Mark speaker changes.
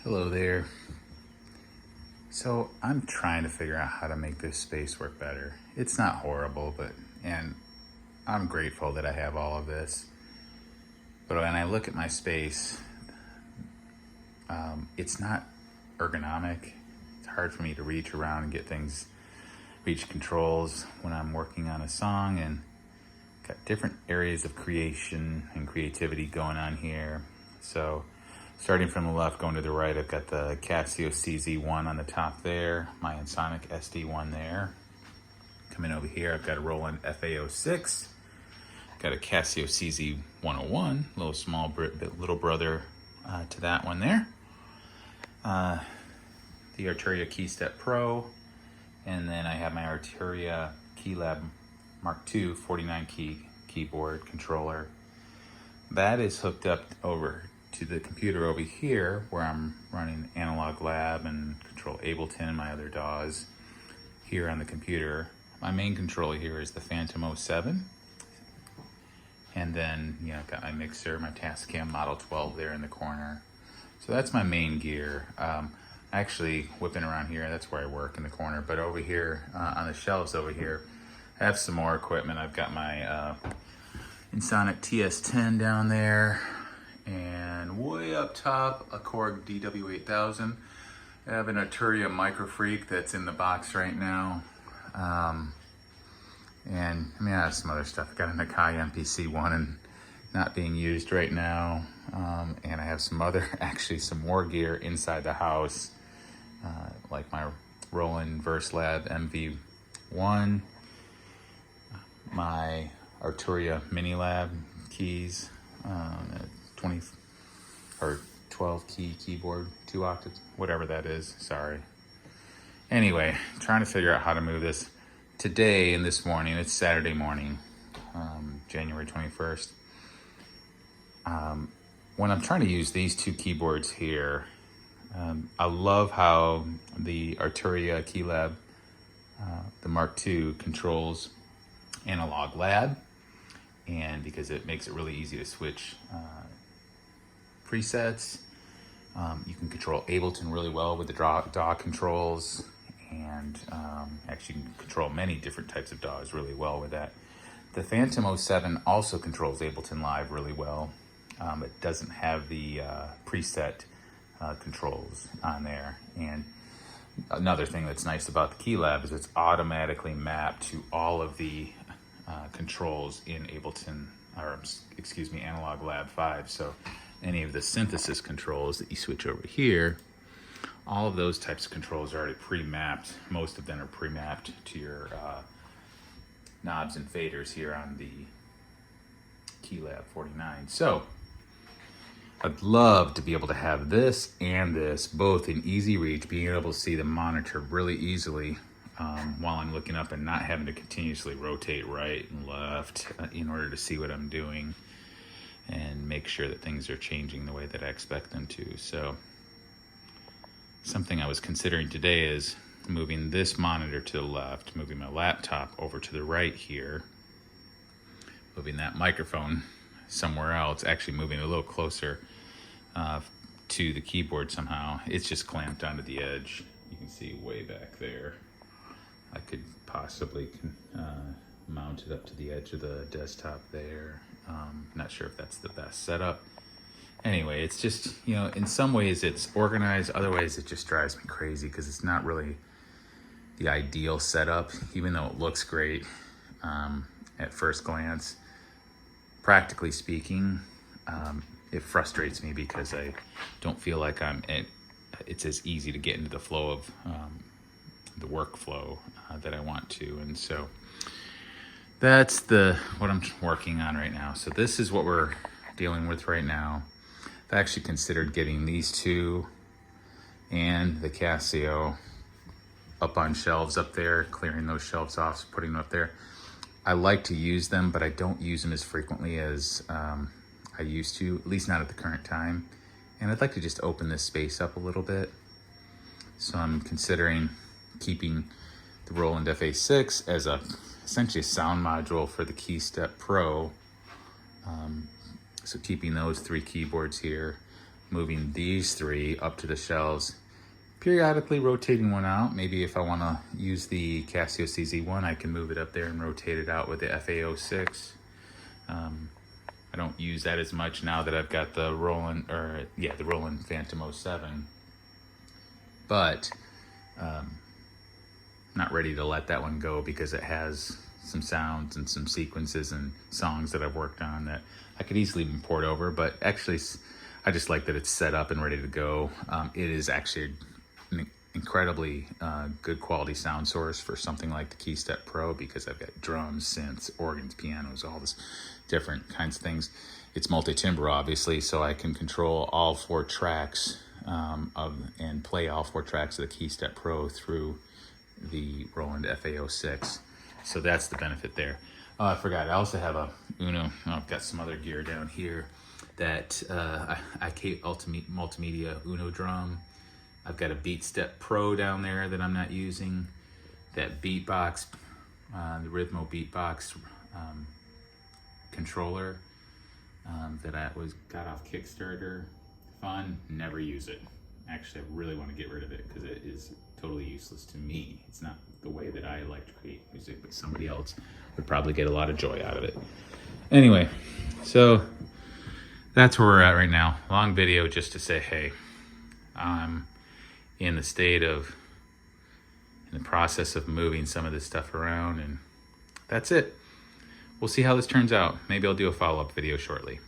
Speaker 1: Hello there. So I'm trying to figure out how to make this space work better. It's not horrible, and I'm grateful that I have all of this. But when I look at my space, it's not ergonomic. It's hard for me to reach around and reach controls when I'm working on a song, and got different areas of creation and creativity going on here. So starting from the left, going to the right, I've got the Casio CZ1 on the top there, my Ensoniq SD1 there. Coming over here, I've got a Roland FA06, got a Casio CZ101, little brother to that one there. The Arturia KeyStep Pro, and then I have my Arturia KeyLab Mark II 49 key keyboard controller. That is hooked up over to the computer over here where I'm running Analog Lab and Control Ableton and my other DAWs here on the computer. My main controller here is the Phantom 07. And then, I've got my mixer, my Tascam Model 12 there in the corner. So that's my main gear. Actually, whipping around here, that's where I work in the corner. But over here, on the shelves over here, I have some more equipment. I've got my Ensoniq TS10 down there. And way up top, a Korg DW8000. I have an Arturia Micro Freak that's in the box right now. And I have some other stuff. I've got an Akai MPC1 and not being used right now. And I have some more gear inside the house, like my Roland VerseLab MV1, my Arturia Minilab keys, 20 or 12 key keyboard, 2 octaves, whatever that is, sorry. Anyway, trying to figure out how to move this today and this morning. It's Saturday morning, January 21st. When I'm trying to use these 2 keyboards here, I love how the Arturia KeyLab, the Mark II, controls Analog Lab, and because it makes it really easy to switch presets. You can control Ableton really well with the DAW controls, and actually you can control many different types of DAWs really well with that. The Phantom 07 also controls Ableton Live really well. It doesn't have the preset controls on there. And another thing that's nice about the KeyLab is it's automatically mapped to all of the controls in Analog Lab 5. So any of the synthesis controls that you switch over here, all of those types of controls are already pre-mapped. Most of them are pre-mapped to your knobs and faders here on the KeyLab 49. So I'd love to be able to have this and this both in easy reach, being able to see the monitor really easily while I'm looking up and not having to continuously rotate right and left in order to see what I'm doing and make sure that things are changing the way that I expect them to. So something I was considering today is moving this monitor to the left, moving my laptop over to the right here, moving that microphone somewhere else, actually moving a little closer to the keyboard somehow. It's just clamped onto the edge. You can see way back there. I could possibly mount it up to the edge of the desktop there. Not sure if that's the best setup. Anyway, it's just, in some ways it's organized, other ways it just drives me crazy because it's not really the ideal setup, even though it looks great at first glance. Practically speaking, it frustrates me because I don't feel like it's as easy to get into the flow of the workflow that I want to. And so that's what I'm working on right now. So this is what we're dealing with right now. I've actually considered getting these 2 and the Casio up on shelves up there, clearing those shelves off, putting them up there. I like to use them, but I don't use them as frequently as I used to, at least not at the current time. And I'd like to just open this space up a little bit. So I'm considering keeping the Roland FA6 as essentially a sound module for the KeyStep Pro. So keeping those 3 keyboards here. moving these 3 up to the shelves, periodically rotating one out. Maybe if I want to use the Casio CZ1, I can move it up there and rotate it out with the FA06. I don't use that as much now that I've got the Roland, the Roland Phantom 07. But not ready to let that one go because it has some sounds and some sequences and songs that I've worked on that I could easily import over. But actually, I just like that it's set up and ready to go. It is actually an incredibly good quality sound source for something like the KeyStep Pro, because I've got drums, synths, organs, pianos, all this different kinds of things. It's multi-timbre, obviously, so I can control all 4 tracks and play all 4 tracks of the KeyStep Pro through the Roland FA06. So that's the benefit there. Oh, I forgot. I also have a Uno. I've got some other gear down here that IK Ultimate Multimedia Uno drum. I've got a BeatStep Pro down there that I'm not using. That Beatbox, the Rhythmo Beatbox controller that I got off Kickstarter. Fun, never use it. Actually, I really want to get rid of it because it is totally useless to me. It's not the way that I like to create music, but somebody else would probably get a lot of joy out of it. Anyway, so that's where we're at right now. Long video just to say, hey, I'm in the process of moving some of this stuff around, and that's it. We'll see how this turns out. Maybe I'll do a follow-up video shortly.